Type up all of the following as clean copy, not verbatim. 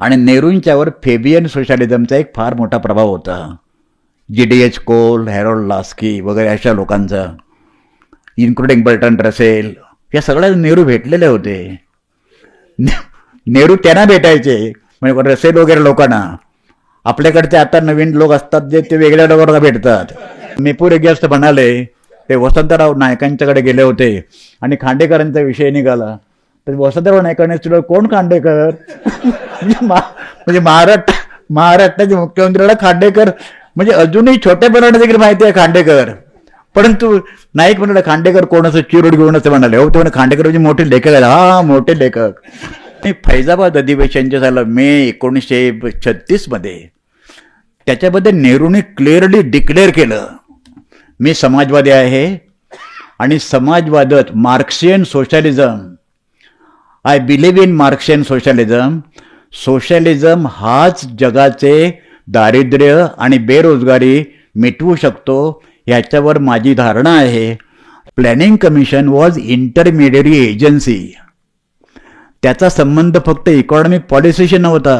आणि नेहरूंच्यावर फेबियन सोशलिझमचा एक फार मोठा प्रभाव होता. GDH कोल, हॅरोल्ड लास्की वगैरे अशा लोकांचा, इन्क्लुडिंग बर्टन रसेल, या सगळ्या नेहरू भेटलेले होते. नेहरू त्यांना भेटायचे, म्हणजे रसेल वगैरे लोकांना. आपल्याकडचे आता नवीन लोक असतात जे ते वेगळ्या लोकांना भेटतात. मेपुरे असं म्हणाले, ते वसंतराव नायकांच्याकडे गेले होते आणि खांडेकरांचा विषय निघाला. तर वसंतराव नायकांनी तुला कोण खांडेकर? म्हणजे महाराष्ट्राचे मुख्यमंत्र्याला खांडेकर म्हणजे अजूनही छोट्यापणाने देखील माहिती आहे खांडेकर. परंतु नाईक म्हणाले खांडेकर कोण असं चिरोड घेऊन असं म्हणाले. हो, ते म्हणे खांडेकर म्हणजे मोठे लेखक आहेत. हा, मोठे लेखक. फैजाबाद अधिवेशन जे झालं मे 1936 मध्ये, त्याच्यामध्ये नेहरूने क्लिअरली डिक्लेअर केलं, मी समाजवादी आहे आणि समाजवादत Marxian socialism, I believe in Marxian socialism, socialism हाच जगाचे दारिद्र्य आणि बेरोजगारी मिटवू शकतो, ह्याच्यावर माझी धारणा आहे. Planning commission was intermediary agency. त्याचा संबंध फक्त इकॉनॉमिक पॉलिसीशी नव्हता.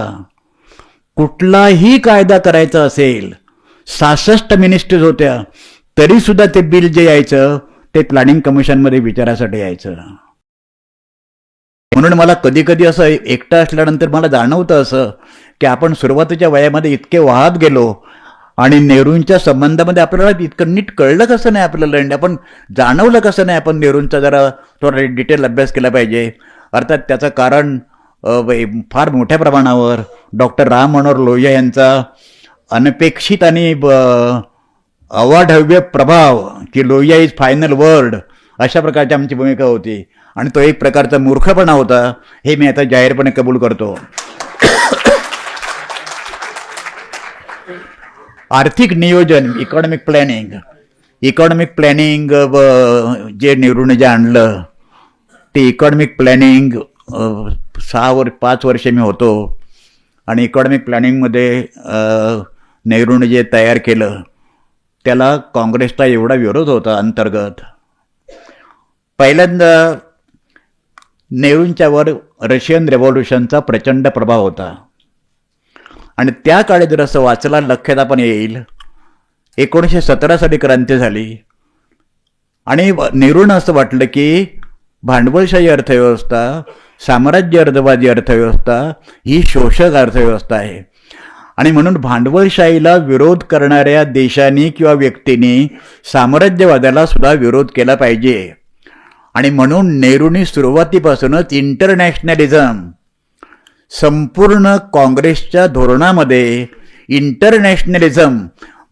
कुठलाही कायदा करायचा असेल, 66 मिनिस्ट्रीज होत्या, तरी सुद्धा ते बिल जे यायचं ते प्लॅनिंग कमिशनमध्ये विचारासाठी यायचं. म्हणून मला कधी कधी असं एकटं असल्यानंतर मला जाणवतं असं की आपण सुरुवातीच्या वयामध्ये इतके वाहत गेलो आणि नेहरूंच्या संबंधामध्ये आपल्याला इतकं नीट कळलं कसं नाही आपल्याला, आपण जाणवलं कसं नाही. आपण नेहरूंचा जरा थोडा डिटेल अभ्यास केला पाहिजे. अर्थात त्याचं कारण फार मोठ्या प्रमाणावर डॉक्टर राम मनोहर लोहिया यांचा अनपेक्षित आणि अवाढव्य प्रभाव, की लोहिया इज फायनल वर्ड, अशा प्रकारची आमची भूमिका होती. आणि तो एक प्रकारचा मूर्खपणा होता, हे मी आता जाहीरपणे कबूल करतो. आर्थिक नियोजन, इकॉनॉमिक प्लॅनिंग जे नेहरूने जे आणलं, ते इकॉनॉमिक प्लॅनिंग 5 वर्षे मी होतो आणि इकॉनॉमिक प्लॅनिंगमध्ये नेहरूने जे तयार केलं त्याला काँग्रेसचा एवढा विरोध होता अंतर्गत. पहिल्यांदा नेहरूंच्यावर रशियन रेव्होल्युशनचा प्रचंड प्रभाव होता आणि त्या काळी जर असं वाचला लक्षात आपण येईल, 1917 साली क्रांती झाली आणि नेहरूंना असं वाटलं की भांडवलशाही अर्थव्यवस्था, साम्राज्यवादी अर्थव्यवस्था ही शोषक अर्थव्यवस्था आहे आणि म्हणून भांडवलशाहीला विरोध करणाऱ्या देशांनी किंवा व्यक्तींनी साम्राज्यवादाला सुद्धा विरोध केला पाहिजे. आणि म्हणून नेहरूंनी सुरुवातीपासूनच इंटरनॅशनलिझम, संपूर्ण काँग्रेसच्या धोरणामध्ये इंटरनॅशनलिझम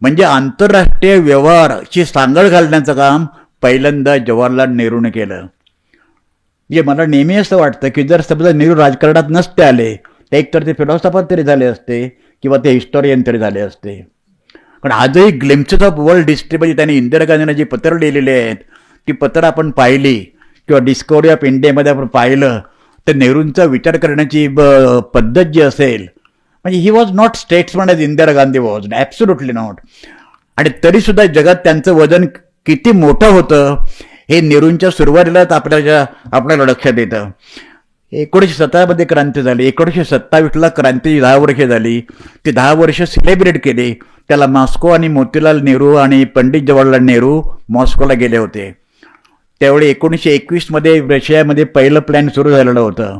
म्हणजे आंतरराष्ट्रीय व्यवहारची सांगड घालण्याचं काम पहिल्यांदा जवाहरलाल नेहरूने केलं. म्हणजे मला नेहमी असं वाटतं की जर समजा नेहरू राजकारणात नसते आले तर एकतर ते फिलॉसॉफर तरी झाले असते किंवा ते हिस्टोरियन तरी झाले असते. पण आजही ग्लिम्प्सेस ऑफ वर्ल्ड हिस्ट्रीमध्ये त्यांनी इंदिरा गांधींना जी पत्रं लिहिलेली आहेत ती पत्रं आपण पाहिली किंवा डिस्कवरी ऑफ इंडियामध्ये आपण पाहिलं तर नेहरूंचा विचार करण्याची पद्धत जी असेल, म्हणजे ही was not statesman as Indira Gandhi was, absolutely not. आणि तरीसुद्धा जगात त्यांचं वजन किती मोठं होतं हे नेहरूंच्या सुरुवातीलाच आपल्याला लक्षात येतं. 1917 मध्ये क्रांती झाली, 1927ला क्रांतीची 10 वर्षे झाली. ती 10 वर्ष सेलिब्रेट केली. त्याला मॉस्को आणि मोतीलाल नेहरू आणि पंडित जवाहरलाल नेहरू मॉस्कोला गेले होते. त्यावेळी 1921 मध्ये रशियामध्ये पहिलं प्लॅन सुरू झालेलं होतं.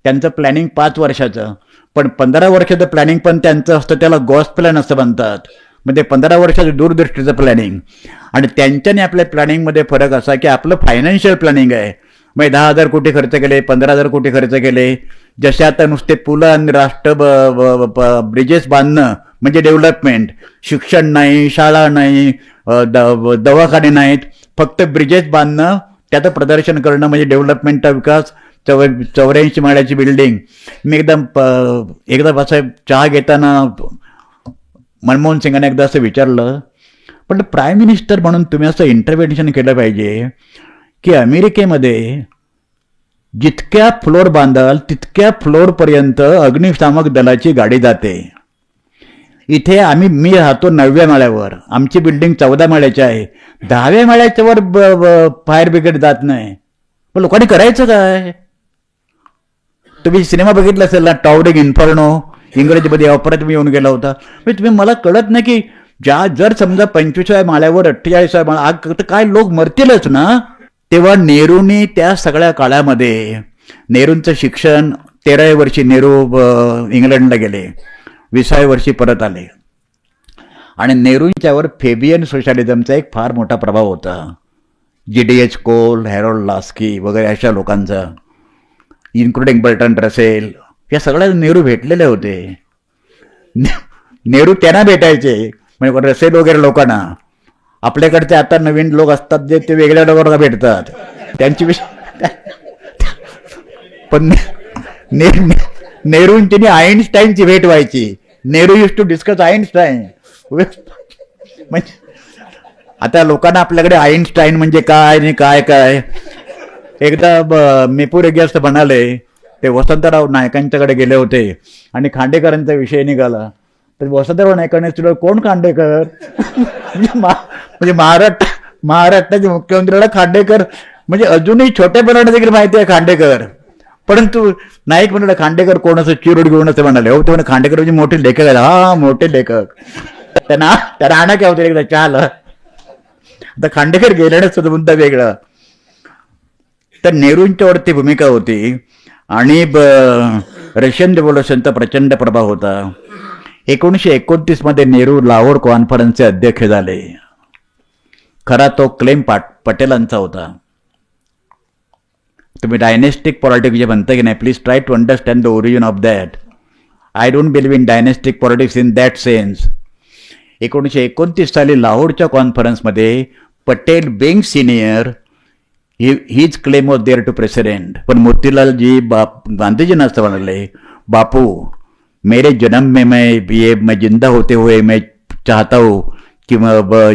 त्यांचं प्लॅनिंग 5 वर्षाचं, पण 15 वर्षाचं प्लॅनिंग पण त्यांचं असतं, त्याला गॉस प्लॅन असं म्हणतात. म्हणजे 15 वर्षाचं दूरदृष्टीचं प्लॅनिंग. आणि त्यांच्याने आपल्या प्लॅनिंगमध्ये फरक असा की आपलं फायनान्शियल प्लॅनिंग आहे. म्हणजे 10,000 कोटी खर्च केले, 15,000 कोटी खर्च केले. जसे आता नुसते पुलं आणि ब्रिजेस बांधणं म्हणजे डेव्हलपमेंट, शिक्षण नाही, शाळा नाही, दवाखाने नाहीत, फक्त ब्रिजेस बांधणं, त्याचं प्रदर्शन करणं म्हणजे डेव्हलपमेंटचा विकास. 84 माळ्याची बिल्डिंग. मी एकदा असं चहा घेताना मनमोहन सिंगांना एकदा असं विचारलं, पण प्राईम मिनिस्टर म्हणून तुम्ही असं इंटरव्हेन्शन केलं पाहिजे की अमेरिकेमध्ये जितक्या फ्लोअर बांधाल तितक्या फ्लोअरपर्यंत अग्निशामक दलाची गाडी जाते. इथे मी राहतो 9व्या माळ्यावर, आमची बिल्डिंग 14 माळ्याची आहे, 10व्या माळ्याच्या वर फायर ब्रिगेड जात नाही. पण लोकांनी करायचं काय? तुम्ही सिनेमा बघितला असेल ना, टॉवरिंग इन्फर्नो, इंग्रजीमध्ये अप्रतिम येऊन गेला होता. म्हणजे तुम्ही मला कळत नाही की जर समजा 25व्या माळ्यावर 48व्या माळा आग तर काय लोक मरतीलच ना. तेव्हा नेहरूंनी त्या सगळ्या काळामध्ये नेहरूंचं शिक्षण 13व्या वर्षी नेहरू इंग्लंडला गेले, 20व्या वर्षी परत आले आणि नेहरूंच्यावर फेबियन सोशॅलिझमचा एक फार मोठा प्रभाव होता. GDH कोल, हॅरोल्ड लास्की वगैरे अशा लोकांचा, इन्क्लुडिंग बर्टन रसेल, या सगळ्या नेहरू भेटलेले होते. नेहरू त्यांना भेटायचे, म्हणजे रसेल वगैरे लोकांना. आपल्याकडचे आता नवीन लोक असतात जे ते वेगळ्या लोकांना भेटतात, त्यांची पण नेहरूंची आईन्स्टाईनची भेट व्हायची. Nehru used to discuss Einstein. म्हणजे आता लोकांना आपल्याकडे आईन्स्टाईन म्हणजे काय आणि काय काय. एकदा मेपूर एक म्हणाले, ते वसंतराव नायकांच्याकडे गेले होते आणि खांडेकरांचा विषय निघाला. तर वसंतराव नायकांनी तुला कोण खांडेकर? म्हणजे महाराष्ट्राचे मुख्यमंत्र्याला खांडेकर म्हणजे अजूनही छोटेपणाने देखील माहिती आहे खांडेकर. परंतु नाईक म्हणाले खांडेकर कोण असं चिरोड घेऊन असं म्हणाले. हो, ते म्हणे खांडेकर म्हणजे मोठे लेखक आहेत. हा, मोठे लेखक. त्यांना आणा काय होतं एकदा चाल. आता खांडेकर गेल्यानेच सुद्धा मुद्दा वेगळा. तर नेहरूंच्या वरती भूमिका होती आणि रशियन रिव्होल्युशनचा प्रचंड प्रभाव होता. 1929 मध्ये नेहरू लाहोर कॉन्फरन्सचे अध्यक्ष झाले. खरा तो क्लेम पटेलांचा होता. तुम्ही डायनेस्टिक पॉलिटिक्स जे म्हणता की नाही, please try to understand the origin of that. I don't believe in dynastic politics in that sense. 1929 साली लाहोरच्या कॉन्फरन्समध्ये Patel being senior his claim was there to president. पण मोतीलालजी गांधीजींना असं म्हणाले, बापू मेरे जन्म में मैं जिंदा होते हुए मैं चाहता हूँ कि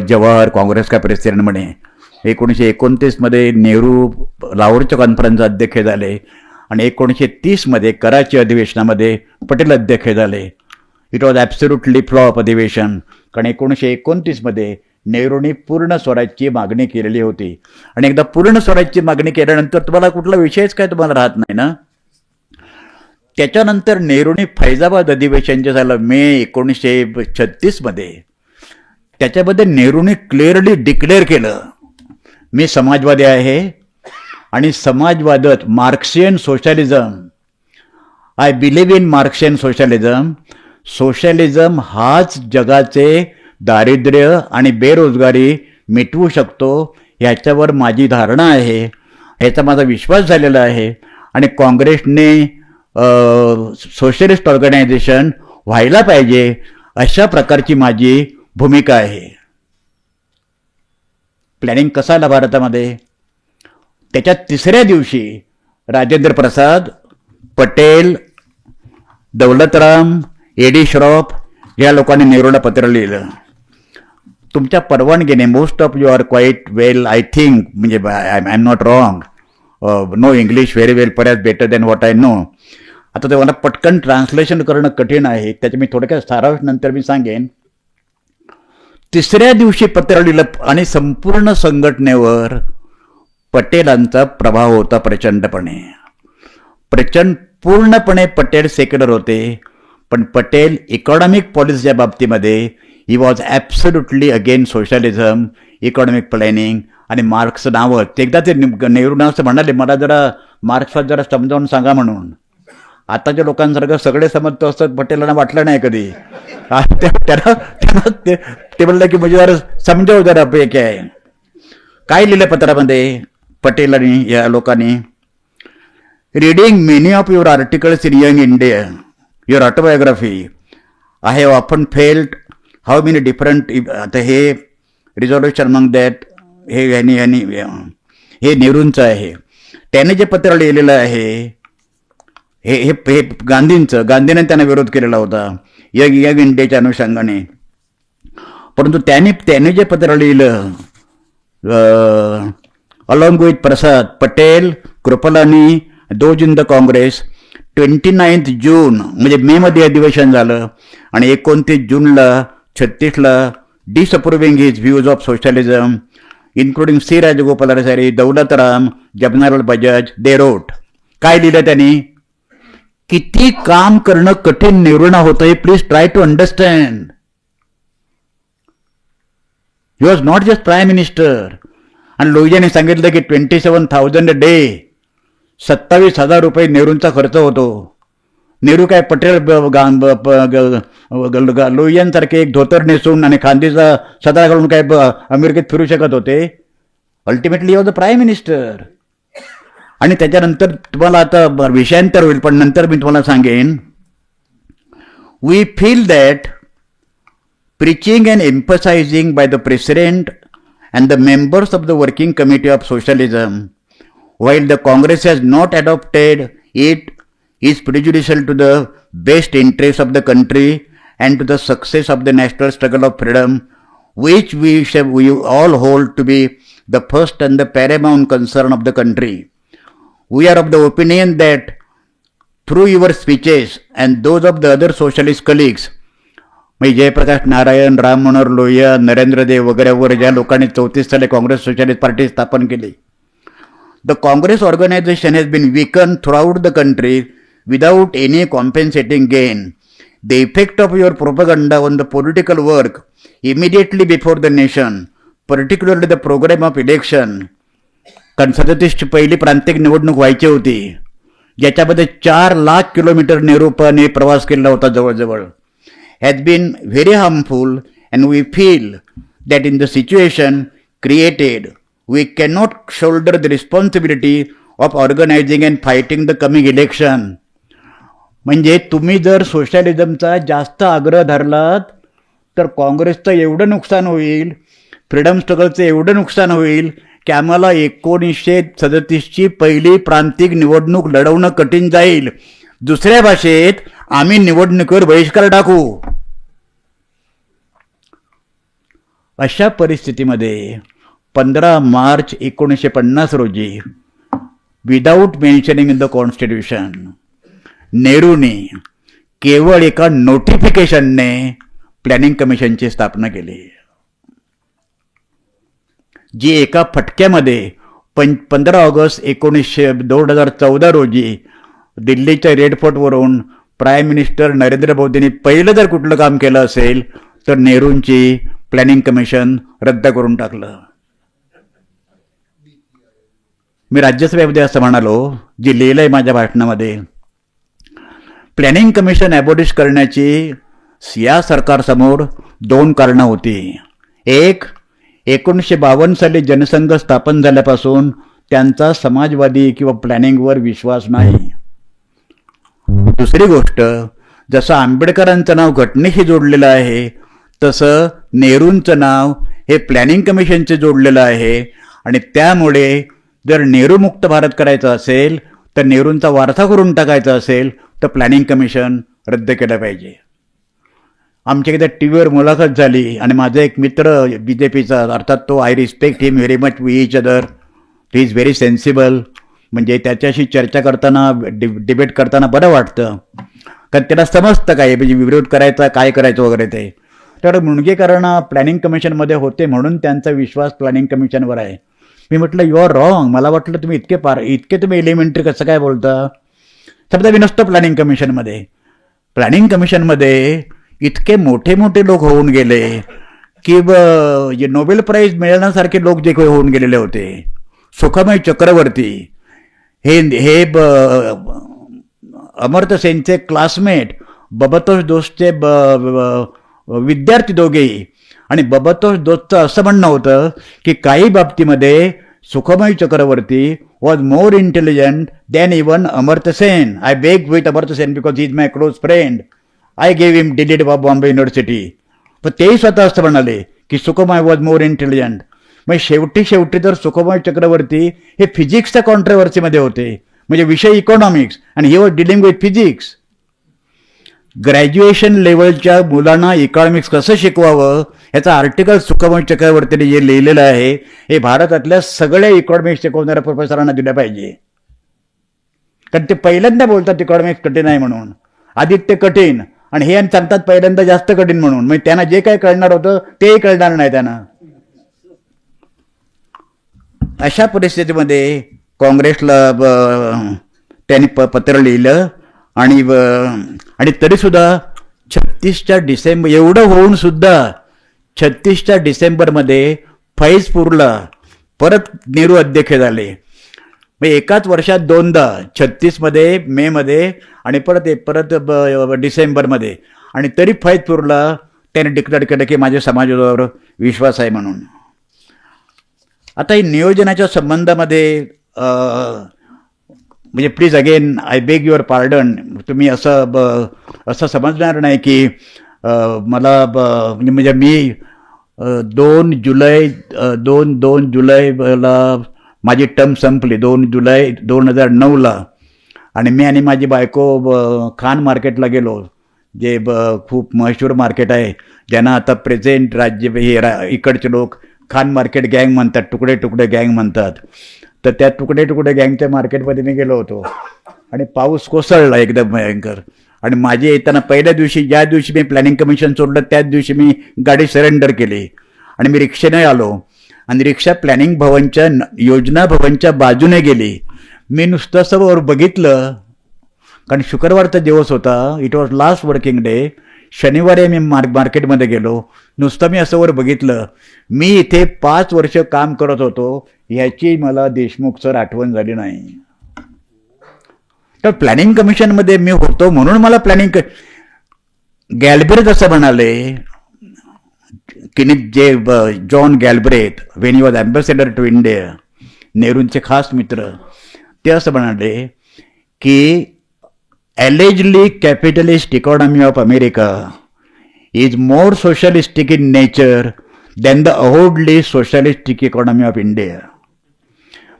जवाहर काँग्रेस का प्रेसिडेंट बने. 1929 मध्ये नेहरू लाहोरच्या कॉन्फरन्सचे अध्यक्ष झाले आणि 1930 मध्ये कराची अधिवेशनामध्ये पटेल अध्यक्ष झाले. इट वॉज ॲब्सोल्युटली फ्लॉप अधिवेशन, कारण 1929 मध्ये नेहरूंनी पूर्ण स्वराज्याची मागणी केलेली होती. आणि एकदा पूर्ण स्वराज्याची मागणी केल्यानंतर तुम्हाला कुठला विषयच काय तुम्हाला राहत नाही ना. त्याच्यानंतर नेहरूंनी फैजाबाद अधिवेशन जे झालं मे 1936 मध्ये, त्याच्यामध्ये नेहरूंनी क्लिअरली डिक्लेअर केलं, मी समाजवादी आहे आणि समाजवादात Marxian socialism, I believe in Marxian socialism. Socialism हाच जगाचे दारिद्र्य आणि बेरोजगारी मिटवू शकतो, ह्याच्यावर माझी धारणा आहे, ह्याचा माझा विश्वास झालेला आहे. आणि काँग्रेसने सोशलिस्ट ऑर्गनायझेशन व्हायला पाहिजे अशा प्रकारची माझी भूमिका आहे. प्लॅनिंग कसा आला भारतामध्ये? त्याच्या तिसऱ्या दिवशी राजेंद्र प्रसाद, पटेल, दौलतराम, एडी श्रॉफ या लोकांनी नेहरूला पत्र लिहिलं. तुमच्या परवानगीने, most of you are quite well I think, म्हणजे I am not wrong, know English very well, perhaps better than what I know. आता ते मला पटकन ट्रान्सलेशन करणं कठीण आहे, त्याचे मी थोडक्यात सारांश नंतर मी सांगेन. तिसऱ्या दिवशी पत्र लिहिलं आणि संपूर्ण संघटनेवर पटेलांचा प्रभाव होता प्रचंडपणे. पूर्णपणे पटेल सेक्युलर होते, पण पटेल इकॉनॉमिक पॉलिसीच्या बाबतीमध्ये he was absolutely against socialism, economic planning आणि मार्क्स नावं. एकदा ते नेहरू नाव असं म्हणाले, मला जरा मार्क्सला जरा समजावून सांगा म्हणून. आताच्या लोकांसारखं सगळे समजतो असं पटेलांना वाटलं नाही कधी. ते म्हणलं की म्हणजे जरा समजावं जरा पैकी आहे. काय लिहिलं पत्रामध्ये पटेलांनी, या लोकांनी? Reading many of your articles in young India, your autobiography, I have often felt how many different. आता हे रिझॉल्युशन मग दॅट हे नेहरूंचं आहे. त्याने जे पत्र लिहिलेलं आहे हे गांधींनी त्यांना विरोध केलेला होता यंग इंडियाच्या अनुषंगाने. परंतु त्याने जे पत्र लिहिलं along with Prasad, Patel, Kripalani, those in the Congress, 29 जून म्हणजे मे मध्ये अधिवेशन झालं आणि 29 जूनला 36ला disapproving his views of socialism including C Rajagopalachari, Daulatram, Jamnalal Bajaj, they wrote. काय लिहिलं त्यांनी? किती काम करणं कठीण नेहरूंना होतं हे please try to understand. He was not just prime minister. आणि लोहियांनी सांगितलं की 27,000 डे, 27,000 रुपये नेहरूंचा खर्च होतो. नेहरू काय पटेल लोहियांसारखे एक धोतर नेसून आणि खांदीचा सदरा घालून काय अमेरिकेत फिरू शकत होते? Ultimately was the prime minister. आणि त्याच्यानंतर तुम्हाला आता विषयांतर होईल, पण नंतर मी तुम्हाला सांगेन. We feel that preaching and emphasizing by the President and the members of the Working Committee of Socialism, while the Congress has not adopted it, is prejudicial to the best interests of the country and to the success of the national struggle of freedom, which we all hold to be the first and the paramount concern of the country. We are of the opinion that through your speeches and those of the other socialist colleagues, Jayaprakash Narayan, Ram Manohar Lohia, Narendra Dev वगैरे ज्या लोकांनी 34 साली Congress socialist party स्थापन केली, the Congress organisation has been weaken throughout the country without any compensating gain. The effect of your propaganda on the political work immediately before the nation, particularly the programme of election. कारण 37ची पहिली प्रांतिक निवडणूक व्हायची होती, ज्याच्यामध्ये 4 लाख किलोमीटर नेहरूपणे प्रवास केला होता जवळजवळ, has been very harmful, and we feel that in the situation created, we cannot shoulder the responsibility of organizing and fighting the coming election. म्हणजे तुम्ही जर सोशलिझमचा जास्त आग्रह धरलात तर काँग्रेसचं एवढं नुकसान होईल, फ्रीडम स्ट्रगलचं एवढं नुकसान होईल की आम्हाला 1937ची पहिली प्रांतिक निवडणूक लढवणं कठीण जाईल. दुसऱ्या भाषेत आम्ही निवडणुकीवर बहिष्कार टाकू. अशा परिस्थितीमध्ये 15 मार्च 1950 रोजी, without mentioning in the constitution, नेहरूने केवळ एका नोटिफिकेशनने प्लॅनिंग कमिशनची स्थापना केली, जी एका फटक्यामध्ये 15 ऑगस्ट 2014 रोजी दिल्लीच्या रेड फोर्टवरून प्राईम मिनिस्टर नरेंद्र मोदींनी पहिलं जर कुठलं काम केलं असेल तर नेहरूंची प्लॅनिंग कमिशन रद्द करून टाकलं. मी राज्यसभेमध्ये असं म्हणालो, जी लिहिलं आहे माझ्या भाषणामध्ये, प्लॅनिंग कमिशन ॲबॉलिश करण्याची या सरकारसमोर 2 कारणं होती. एक, 1952 साली जनसंघ स्थापन झाल्यापासून त्यांचा समाजवादी किंवा प्लॅनिंगवर विश्वास नाही. दुसरी गोष्ट, जसं आंबेडकरांचं नाव घटनेशी जोडलेलं आहे तसं नेहरूंचं नाव हे प्लॅनिंग कमिशनचे जोडलेलं आहे. आणि त्यामुळे जर नेहरूमुक्त भारत करायचा असेल, तर नेहरूंचा वारसा करून टाकायचा असेल, तर प्लॅनिंग कमिशन रद्द केलं पाहिजे. आमच्या एकदा टी व्हीवर मुलाखत झाली आणि माझा एक मित्र BJPचा, अर्थात तो, I respect him very much, we each other, he is very sensible. म्हणजे त्याच्याशी चर्चा करताना, डिबेट करताना बरं वाटतं, कारण त्याला समजतं काय म्हणजे विरोध करायचा, काय करायचं वगैरे ते. तर मुणगेकरांना प्लॅनिंग कमिशनमध्ये होते म्हणून त्यांचा विश्वास प्लॅनिंग कमिशनवर आहे. मी म्हटलं यू आर रॉंग. मला वाटलं तुम्ही इतके तुम्ही एलिमेंटरी कसं काय बोलता. समजा मी नसतो प्लॅनिंग कमिशनमध्ये. प्लॅनिंग कमिशनमध्ये इतके मोठे मोठे लोक होऊन गेले की जे नोबेल प्राईज मिळण्यासारखे लोक जे काही होऊन गेलेले होते. सुखमय चक्रवर्ती हे अमर्त्य सेनचे क्लासमेट, बबतोष दोषचे विद्यार्थी दोघेही. आणि बबतोष दोषचं असं म्हणणं होतं की काही बाबतीमध्ये Sukhamoy Chakravarty was more intelligent than even Amartya Sen. I beg with Amartya Sen because he is my close friend. I gave him DLitt of Bombay university. पण तेही स्वतः असं म्हणाले की सुखमय वॉज मोर इंटेलिजंट. मग शेवटी तर सुखमय चक्रवर्ती हे फिजिक्सच्या कॉन्ट्रोवर्सीमध्ये होते, म्हणजे विषय इकॉनॉमिक्स, आणि he was dealing with physics. Graduation लेवलच्या मुलांना इकॉनॉमिक्स कसं शिकवावं ह्याचं आर्टिकल सुखमय चक्रवर्तीने जे लिहिलेलं आहे हे भारतातल्या सगळ्या इकॉनॉमिक्स शिकवणाऱ्या प्रोफेसरांना दिलं पाहिजे. कारण ते पहिल्यांदा बोलतात इकॉनॉमिक्स कठीण आहे म्हणून, आदित्य कठीण, आणि हे सांगतात पहिल्यांदा जास्त कठीण म्हणून. मग त्यांना जे काही कळणार होतं तेही कळणार नाही त्यांना. अशा परिस्थितीमध्ये काँग्रेसला त्यांनी पत्र लिहिलं आणि तरीसुद्धा 36च्या डिसेंबर एवढं होऊन सुद्धा 36च्या डिसेंबरमध्ये फैजपूरला परत नेहरू अध्यक्ष झाले. मग एकाच वर्षात दोनदा 36मध्ये मेमध्ये आणि परत डिसेंबरमध्ये, आणि तरी फैजपूरला त्याने डिक्लेअर केलं की माझ्या समाजावर विश्वास आहे म्हणून. आता ही नियोजनाच्या संबंधामध्ये म्हणजे please again I beg your pardon, तुम्ही असं समजणार नाही की मला म्हणजे मी 2 जुलैला माझी टर्म संपली 2 जुलै 2009ला, आणि मी आणि माझी बायको खान मार्केटला गेलो, जे खूप मशहूर मार्केट आहे, ज्यांना आता प्रेझेंट इकडचे लोक खान मार्केट गँग म्हणतात, तुकडे तुकडे गँग म्हणतात. तर त्या तुकडे तुकडे गँगच्या मार्केटमध्ये मी गेलो होतो आणि पाऊस कोसळला एकदम भयंकर. आणि माझी येताना पहिल्या दिवशी, ज्या दिवशी मी प्लॅनिंग कमिशन सोडलं त्याच दिवशी मी गाडी सरेंडर केली आणि मी रिक्षेने आलो, आणि रिक्षा प्लॅनिंग भवनच्या योजना भवनच्या बाजूने गेली. मी नुसतं असं वर बघितलं, कारण शुक्रवारचा दिवस होता, it was last working day. शनिवारी मी मार्केटमध्ये गेलो, नुसतं मी असं वर बघितलं. मी इथे 5 वर्ष काम करत होतो ह्याची मला देशमुख सर आठवण झाली नाही. तर प्लॅनिंग कमिशनमध्ये मी होतो म्हणून मला गॅलब्रेथ असं म्हणाले की John Galbraith, when he was ambassador to India, नेहरूंचे खास मित्र, ते असं म्हणाले की allegedly capitalist economy of America is more socialistic in nature than the avowedly socialistic economy of India.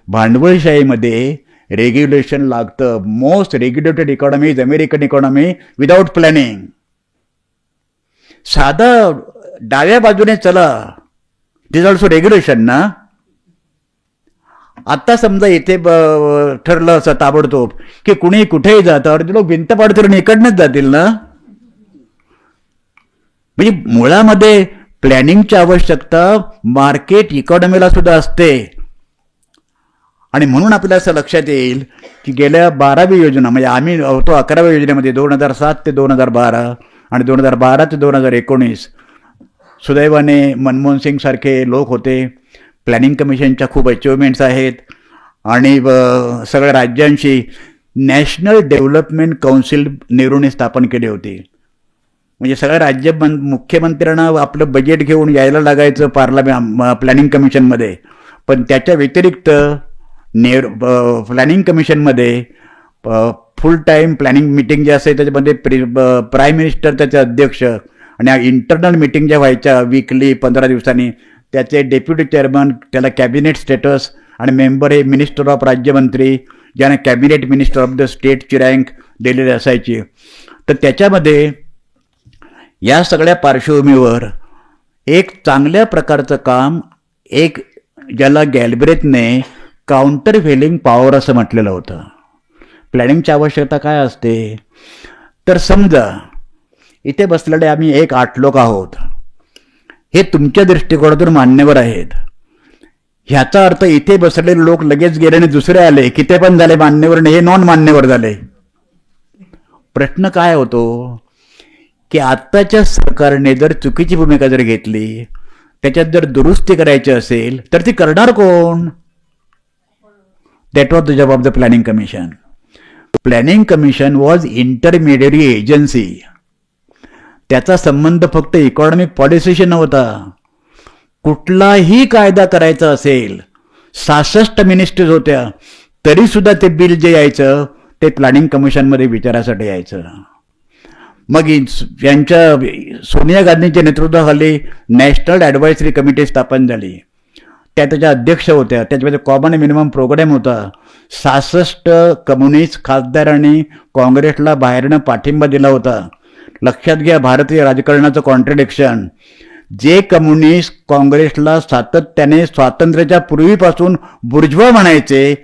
भांडवलशाहीमध्ये रेग्युलेशन लागतं. Most regulated economy is American economy without planning. साधं डाव्या बाजूने चला, दिस ऑल्सो रेग्युलेशन ना. आता समजा इथे ठरलं असं ताबडतोब की कुणी कुठेही जातं, अर्धे लोक भिंत पाडतील आणि इकडनंच जातील ना. म्हणजे मुळामध्ये प्लॅनिंगची आवश्यकता मार्केट इकॉनॉमीला सुद्धा असते. आणि म्हणून आपल्याला असं लक्षात येईल की गेल्या 12वी योजना, म्हणजे आम्ही होतो 11व्या योजनेमध्ये 2007 ते 2012 आणि 2012 ते 2019. सुदैवाने मनमोहन सिंग सारखे लोक होते. प्लॅनिंग कमिशनच्या खूप अचिव्हमेंट्स आहेत, आणि सगळ्या राज्यांशी नॅशनल डेव्हलपमेंट काउन्सिल नेहरूने स्थापन केली होती. म्हणजे सगळ्या राज्य मुख्यमंत्र्यांना आपलं बजेट घेऊन यायला लागायचं प्लॅनिंग कमिशनमध्ये. पण त्याच्या व्यतिरिक्त प्लॅनिंग कमिशनमध्ये फुल टाईम प्लॅनिंग मिटिंग जे असेल त्याच्यामध्ये प्राईम मिनिस्टर त्याचे अध्यक्ष, आणि इंटरनल मिटिंग ज्या व्हायच्या वीकली 15 दिवसांनी, त्याचे डेप्युटी चेअरमन, त्याला कॅबिनेट स्टेटस, आणि मेंबर हे मिनिस्टर ऑफ राज्यमंत्री, ज्यांना कॅबिनेट मिनिस्टर ऑफ द स्टेटची रँक दिलेली असायची. तर त्याच्यामध्ये या सगळ्या पार्श्वभूमीवर एक चांगल्या प्रकारचं काम, एक ज्याला गॅलब्रेथने काउंटर व्हेलिंग पॉवर असं म्हटलेलं होतं. प्लॅनिंगची आवश्यकता काय असते, तर समजा इथे बसलेले आम्ही 8 लोक आहोत, हे तुमच्या दृष्टिकोनातून मान्यवर आहेत. ह्याचा अर्थ इथे बसलेले लोक लगेच गेले आणि दुसरे आले की ते पण झाले मान्यवर, हे नॉन मान्यवर झाले. प्रश्न काय होतो की आत्ताच्या सरकारने जर चुकीची भूमिका जर घेतली, त्याच्यात जर दुरुस्ती करायची असेल तर ती करणार कोण? That was the job of the planning commission. Planning commission was intermediary agency. त्याचा संबंध फक्त इकॉनॉमिक पॉलिसीशी नव्हता. कुठलाही कायदा करायचा असेल, 66 मिनिस्टर्स होत्या, तरीसुद्धा ते बिल जे यायचं ते प्लॅनिंग कमिशनमध्ये विचारासाठी यायचं. मग यांच्या सोनिया गांधींच्या नेतृत्वाखाली नॅशनल ॲडवायझरी कमिटी स्थापन झाली, त्याच्या अध्यक्ष होत्या. त्याच्यामध्ये कॉमन मिनिमम प्रोग्राम होता. 66 कम्युनिस्ट खासदारांनी काँग्रेसला बाहेरनं पाठिंबा दिला होता. लक्षात घ्या भारतीय राजकारणाचं कॉन्ट्रडिक्शन. जे कम्युनिस्ट काँग्रेसला सातत्याने स्वातंत्र्याच्या पूर्वीपासून बुर्जवा म्हणायचे,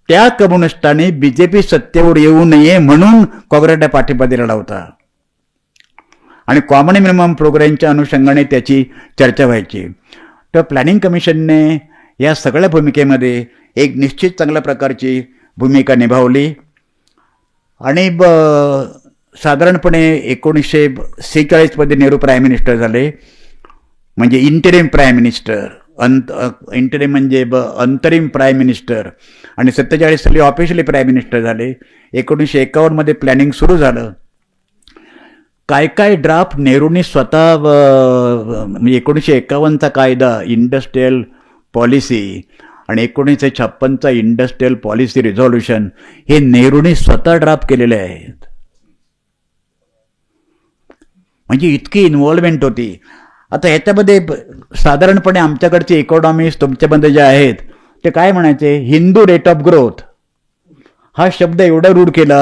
त्या कम्युनिस्टांनी बीजेपी सत्तेवर येऊ नये म्हणून काँग्रेसला पाठिंबा दिलेला होता. आणि कॉमन मिनिमम प्रोग्रामच्या अनुषंगाने त्याची चर्चा व्हायची. तर प्लॅनिंग कमिशनने या सगळ्या भूमिकेमध्ये एक निश्चित चांगल्या प्रकारची भूमिका निभावली. आणि साधारणपणे 1946मध्ये नेहरू प्राईम मिनिस्टर झाले, म्हणजे इंटरिम प्राईम मिनिस्टर, इंटरिम म्हणजे अंतरिम प्राईम मिनिस्टर, आणि 47 साली ऑफिशियली प्राईम मिनिस्टर झाले. 1951मध्ये प्लॅनिंग सुरू झालं. काय काय ड्राफ्ट नेहरूंनी स्वतः, म्हणजे 1951चा कायदा इंडस्ट्रियल पॉलिसी आणि 1956चा इंडस्ट्रियल पॉलिसी रिझॉल्युशन हे नेहरूंनी स्वतः ड्राफ्ट केलेले आहेत. म्हणजे इतकी इन्व्हॉल्वमेंट होती. आता ह्याच्यामध्ये साधारणपणे आमच्याकडचे इकॉनॉमिस्ट तुमच्यामध्ये जे आहेत ते काय म्हणायचे, हिंदू रेट ऑफ ग्रोथ हा शब्द एवढा रूढ केला.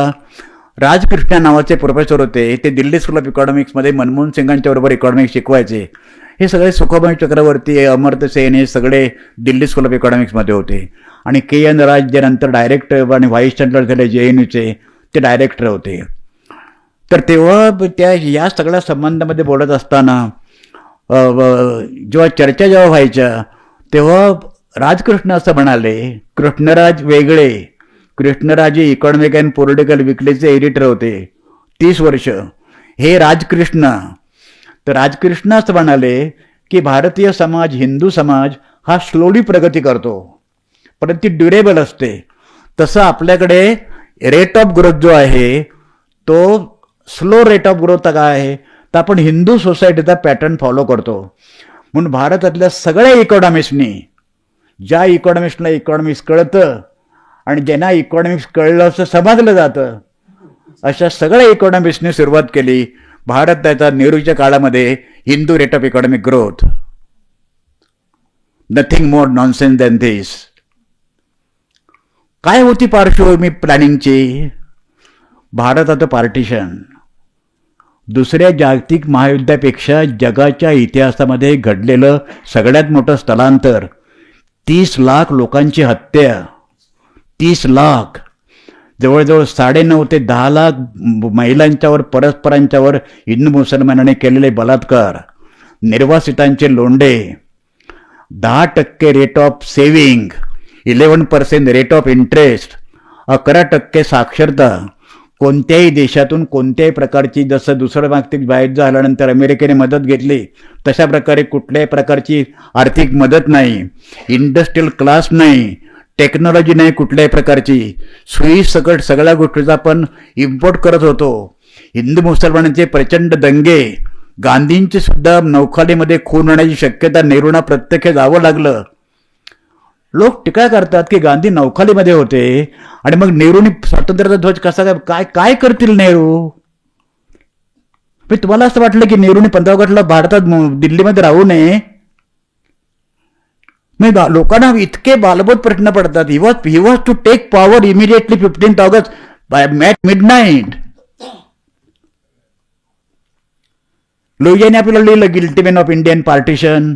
राजकृष्ण नावाचे प्रोफेसर होते, ते दिल्ली स्कूल ऑफ इकॉनॉमिक्समध्ये मनमोहन सिंगांच्या बरोबर इकॉनॉमिक्स शिकवायचे. हे सगळे सुखमय चक्रवर्ती, अमर्त्य सेन हे सगळे दिल्ली स्कूल ऑफ इकॉनॉमिक्समध्ये होते. आणि के.एन. राज जे नंतर डायरेक्टर आणि व्हाईस चान्सलर झाले JNUचे, ते डायरेक्टर होते. तर तेव्हा त्या या सगळ्या संबंधामध्ये बोलत असताना जेव्हा चर्चा व्हायच्या तेव्हा राजकृष्ण असं म्हणाले, कृष्णराज वेगळे, कृष्णराज इकॉनॉमिक अँड पॉलिटिकल विकलीचे एडिटर होते 30 वर्ष, हे राजकृष्ण. तर राजकृष्ण असं म्हणाले की भारतीय समाज, हिंदू समाज हा स्लोली प्रगती करतो, परंतु ती ड्युरेबल असते. तसं आपल्याकडे रेट ऑफ ग्रोथ जो आहे तो स्लो रेट ऑफ ग्रोथ काय आहे, तर आपण हिंदू सोसायटीचा पॅटर्न फॉलो करतो. म्हणून भारतातल्या सगळ्या इकॉनॉमिस्टनी, ज्या इकॉनॉमिस्टला इकॉनॉमिक्स कळतं आणि ज्यांना इकॉनॉमिक्स कळलं असं समजलं जातं, अशा सगळ्या इकॉनॉमिस्टनी सुरुवात केली भारत त्याचा नेहरूच्या काळामध्ये Hindu rate of economic growth. Nothing more nonsense than this. काय होती पार्श्वभूमी प्लॅनिंगची? भारताचं पार्टिशन. दुसऱ्या जागतिक महायुद्धापेक्षा जगाच्या इतिहासामध्ये घडलेलं सगळ्यात मोठं स्थलांतर, 30 लाख लोकांची हत्या, 30 लाख, जवळजवळ 9.5 ते 10 लाख महिलांच्यावर, परस्परांच्यावर हिंदू मुसलमानांनी केलेले बलात्कार, निर्वासितांचे लोंढे, 10% rate of saving, 11% rate of interest, 11% साक्षरता. कोणत्याही देशातून कोणत्याही प्रकारची, जसं दुसरं जागतिक युद्ध झाल्यानंतर अमेरिकेने मदत घेतली तशा प्रकारे कुठल्याही प्रकारची आर्थिक मदत नाही, इंडस्ट्रियल क्लास नाही, टेक्नॉलॉजी नाही कुठल्याही प्रकारची, सुई सकट सगळ्या गोष्टीचा आपण इम्पोर्ट करत होतो. हिंदू मुसलमानांचे प्रचंड दंगे, गांधींची सुद्धा नौखालीमध्ये खून होण्याची शक्यता, नेहरूंना प्रत्यक्ष जावं लागलं. लोक टीका करतात की गांधी नौखालीमध्ये होते आणि मग नेहरूंनी स्वातंत्र्याचा ध्वज कसा काय काय करतील नेहरू? तुम्हाला असं वाटलं की नेहरूंनी 15 ऑगस्टला भारतात दिल्लीमध्ये राहू नये? लोकांना इतके बालबोध प्रश्न पडतात. He was to take power immediately 15 August at midnight. लोहियाने आपल्याला लिहिलं guilty man of Indian partition,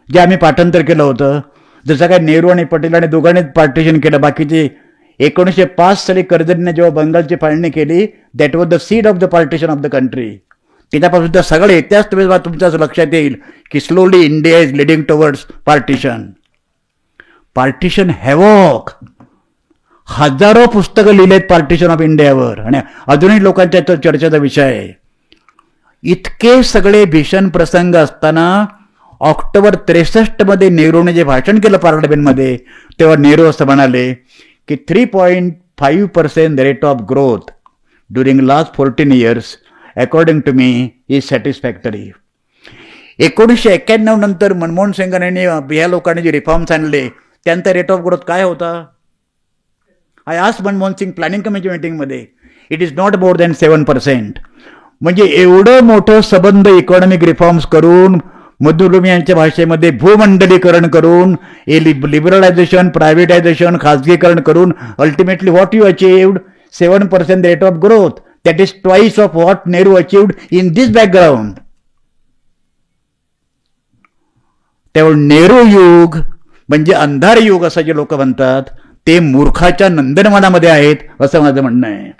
जे आम्ही पाठांतर केलं होतं. जसं काय नेहरू आणि पटेल आणि दोघांनीच पार्टिशन केलं. बाकीचे 1905 साली कर्जनीने जेव्हा बंगालची फाळणी केली, that was the seed of the partition of the country. त्याच्यापासून तर सगळे इतिहास तुमच्याच लक्षात येईल की slowly India is leading towards partition. Partition havoc, हजारो पुस्तकं लिहिलेत पार्टिशन ऑफ इंडियावर आणि अजूनही लोकांच्या चर्चेचा विषय आहे. इतके सगळे भीषण प्रसंग असताना ऑक्टोबर 63मध्ये नेहरूने जे भाषण केलं पार्लमेंटमध्ये, तेव्हा नेहरू असं म्हणाले की 3.5% rate of growth during last 14 years according to me is satisfactory. 1991 नंतर मनमोहन सिंगांनी या लोकांनी जे रिफॉर्म्स आणले त्यांचा रेट ऑफ ग्रोथ काय होता? I asked Manmohan Singh planning committee मीटिंगमध्ये, it is not more than 7%. म्हणजे एवढं मोठं सबंध इकॉनॉमिक रिफॉर्म्स करून, मधुलुमी यांच्या भाषेमध्ये भूमंडलीकरण करून, लिबरलायझेशन, प्रायव्हेटायझेशन, खाजगीकरण करून ultimately what you achieved? 7% rate of growth. That is twice of what Nehru achieved in this background. त्यामुळे नेहरू युग म्हणजे अंधार युग असं जे लोक म्हणतात ते मूर्खाच्या नंदनवनामध्ये आहेत असं माझं म्हणणं आहे.